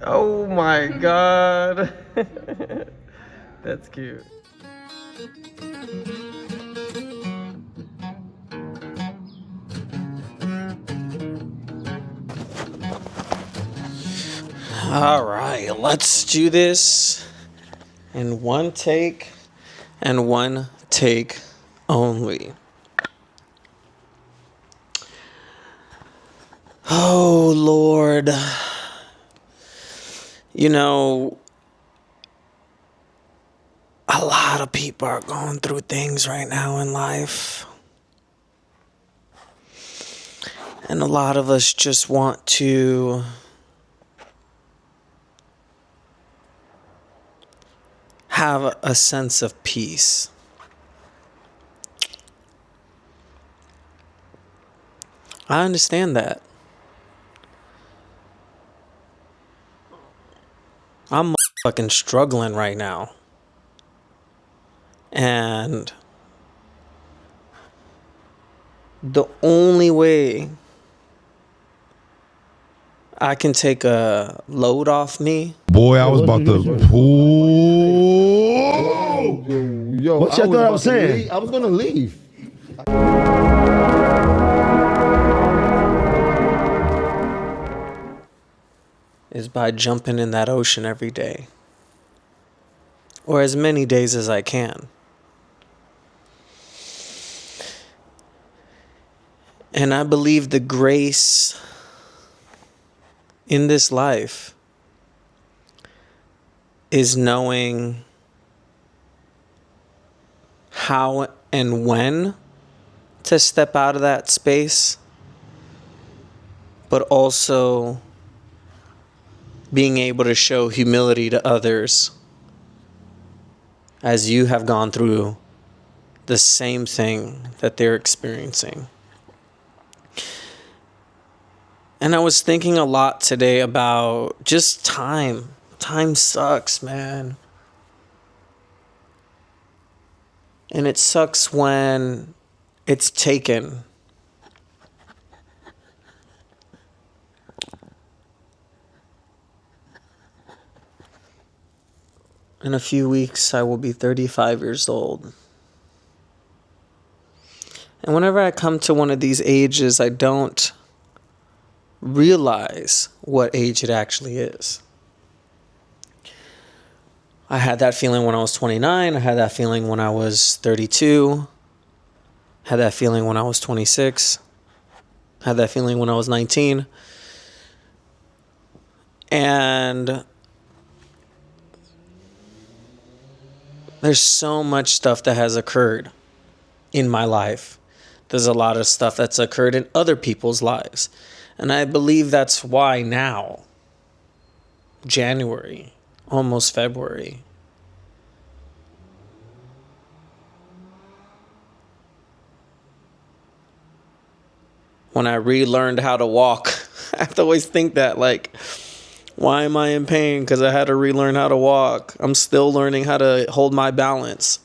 Oh my god. That's cute. All right, let's do this in one take and one take only. Oh, Lord. You know, a lot of people are going through things right now in life. And a lot of us just want to have a sense of peace. I understand that. I'm fucking struggling right now. And the only way I can take a load off me. Boy, I was about to. Yo, What you thought I was saying? I was gonna leave. Is by jumping in that ocean every day. Or as many days as I can. And I believe the grace in this life is knowing how and when to step out of that space, but also being able to show humility to others as you have gone through the same thing that they're experiencing. And I was thinking a lot today about just time. Time sucks, man. And it sucks when it's taken. In a few weeks, I will be 35 years old. And whenever I come to one of these ages, I don't realize what age it actually is. I had that feeling when I was 29. I had that feeling when I was 32. Had that feeling when I was 26. Had that feeling when I was 19. And there's so much stuff that has occurred in my life. There's a lot of stuff that's occurred in other people's lives. And I believe that's why now, January, almost February, when I relearned how to walk, I have to always think that, like, why am I in pain? Because I had to relearn how to walk. I'm still learning how to hold my balance.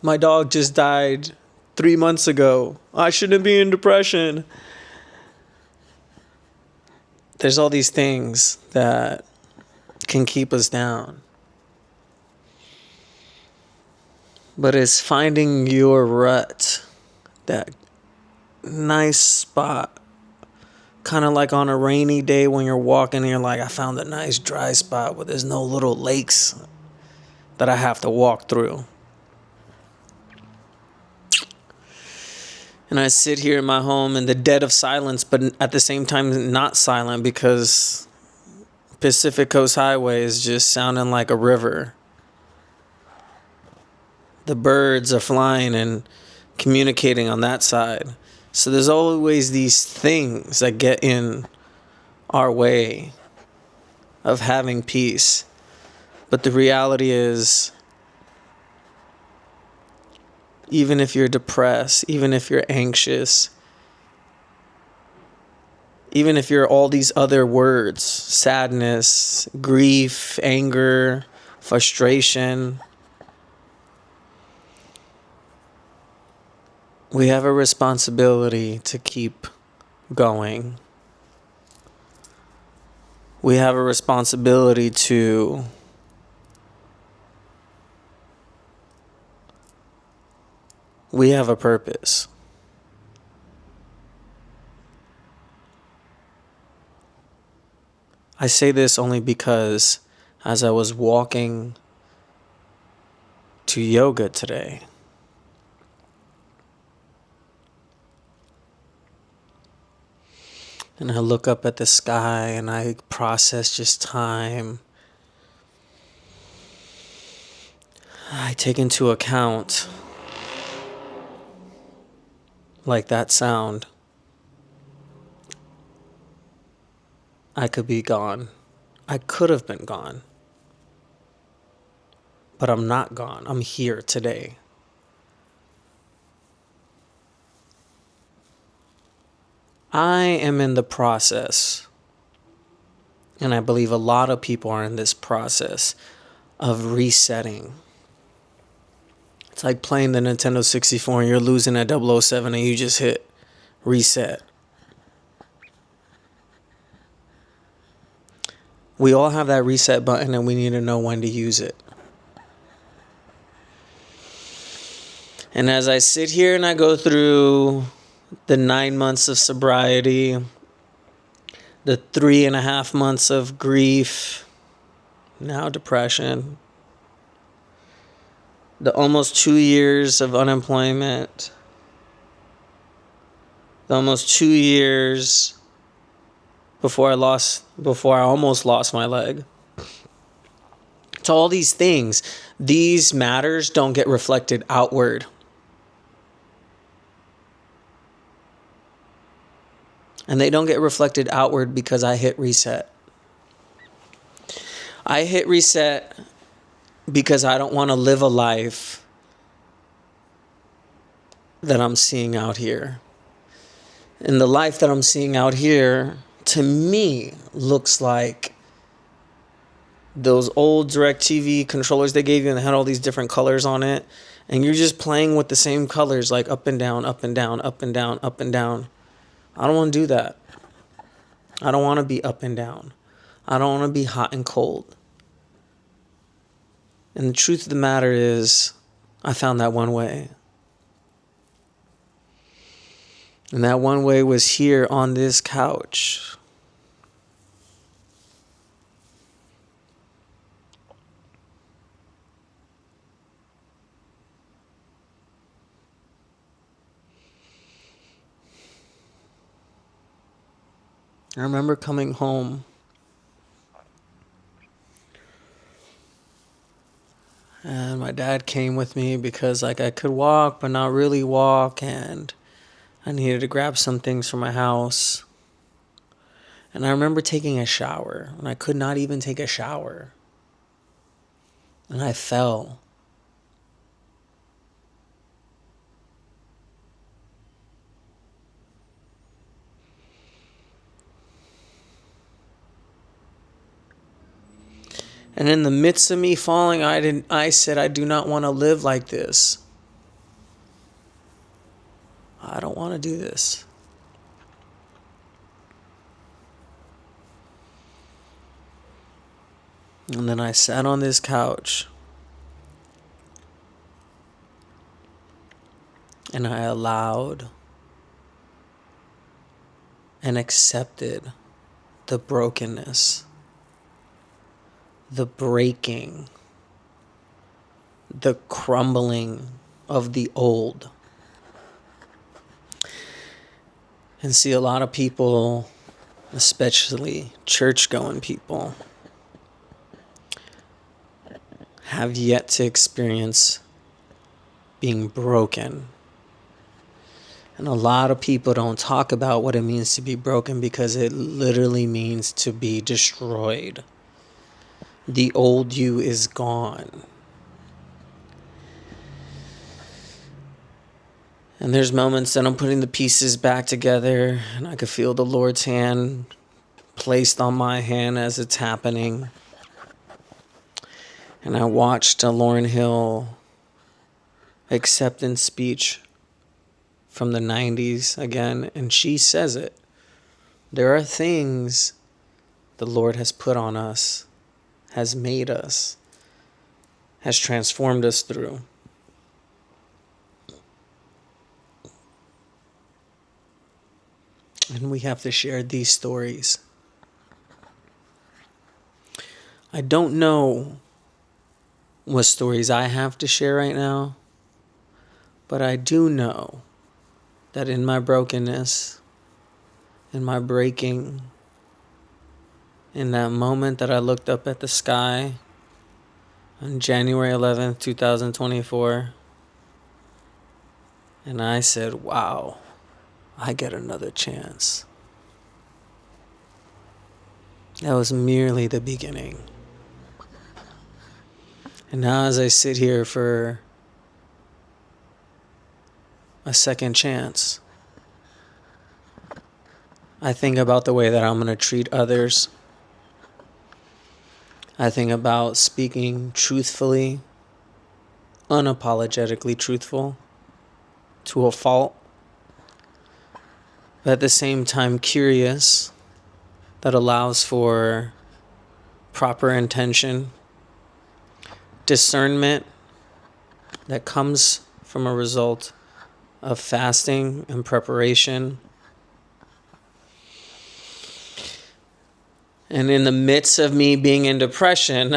My dog just died 3 months ago. I shouldn't be in depression. There's all these things that can keep us down. But it's finding your rut, that nice spot. Kind of like on a rainy day when you're walking and you're like, I found a nice dry spot where there's no little lakes that I have to walk through. And I sit here in my home in the dead of silence, but at the same time not silent, because Pacific Coast Highway is just sounding like a river. The birds are flying and communicating on that side. So there's always these things that get in our way of having peace. But the reality is, even if you're depressed, even if you're anxious, even if you're all these other words, sadness, grief, anger, frustration, we have a responsibility to keep going. We have a responsibility to we have a purpose. I say this only because as I was walking to yoga today, and I look up at the sky and I process just time, I take into account, like that sound, I could be gone. I could have been gone. But I'm not gone. I'm here today. I am in the process, and I believe a lot of people are in this process of resetting. It's like playing the Nintendo 64 and you're losing at 007 and you just hit reset. We all have that reset button and we need to know when to use it. And as I sit here and I go through the 9 months of sobriety, the 3.5 months of grief, now depression, the almost 2 years of unemployment, the almost 2 years before I almost lost my leg. To all these things, these matters don't get reflected outward. And they don't get reflected outward because I hit reset. I hit reset because I don't want to live a life that I'm seeing out here. And the life that I'm seeing out here, to me, looks like those old DirecTV controllers they gave you and they had all these different colors on it. And you're just playing with the same colors, like up and down, up and down, up and down, up and down. I don't want to do that. I don't want to be up and down. I don't want to be hot and cold. And the truth of the matter is, I found that one way. And that one way was here on this couch. I remember coming home and my dad came with me because I could walk but not really walk, and I needed to grab some things from my house. And I remember taking a shower and I could not even take a shower. And I fell. And in the midst of me falling, I said, I do not want to live like this. I don't want to do this. And then I sat on this couch and I allowed and accepted the brokenness, the breaking, the crumbling of the old. And see, a lot of people, especially church-going people, have yet to experience being broken. And a lot of people don't talk about what it means to be broken because it literally means to be destroyed. The old you is gone. And there's moments that I'm putting the pieces back together and I could feel the Lord's hand placed on my hand as it's happening. And I watched a Lauryn Hill acceptance speech from the 90s again, and she says it. There are things the Lord has put on us, has made us, has transformed us through. And we have to share these stories. I don't know what stories I have to share right now, but I do know that in my brokenness, in my breaking, in that moment that I looked up at the sky on January 11th, 2024, and I said, wow, I get another chance. That was merely the beginning. And now as I sit here for a second chance, I think about the way that I'm going to treat others. I think about speaking truthfully, unapologetically truthful, to a fault, but at the same time curious, that allows for proper intention, discernment that comes from a result of fasting and preparation. And in the midst of me being in depression,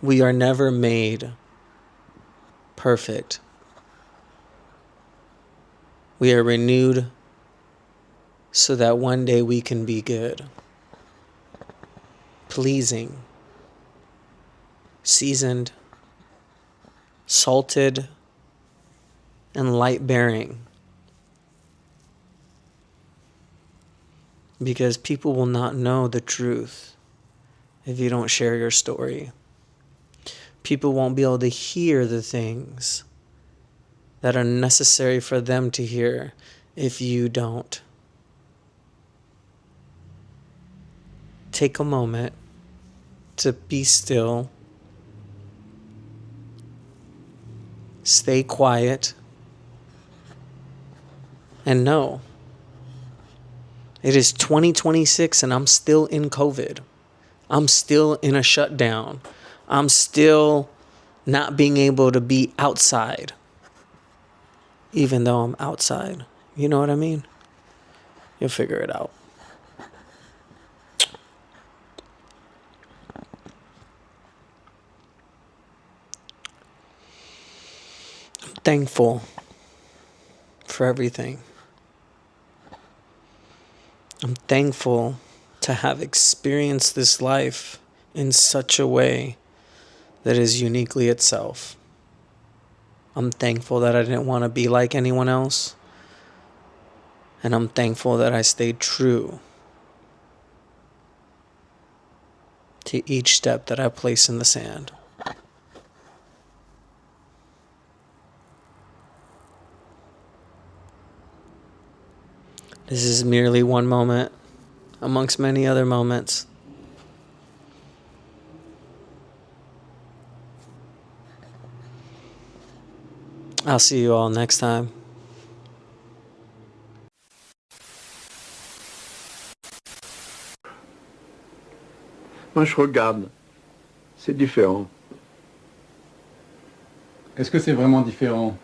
we are never made perfect. We are renewed so that one day we can be good, pleasing, seasoned, salted, and light bearing. Because people will not know the truth if you don't share your story. People won't be able to hear the things that are necessary for them to hear if you don't. Take a moment to be still, stay quiet, and know it is 2026 and I'm still in COVID. I'm still in a shutdown. I'm still not being able to be outside, even though I'm outside. You know what I mean? You'll figure it out. I'm thankful for everything. I'm thankful to have experienced this life in such a way that is uniquely itself. I'm thankful that I didn't want to be like anyone else. And I'm thankful that I stayed true to each step that I place in the sand. This is merely one moment amongst many other moments. I'll see you all next time. Moi, je regarde. C'est différent. Est-ce que c'est vraiment différent?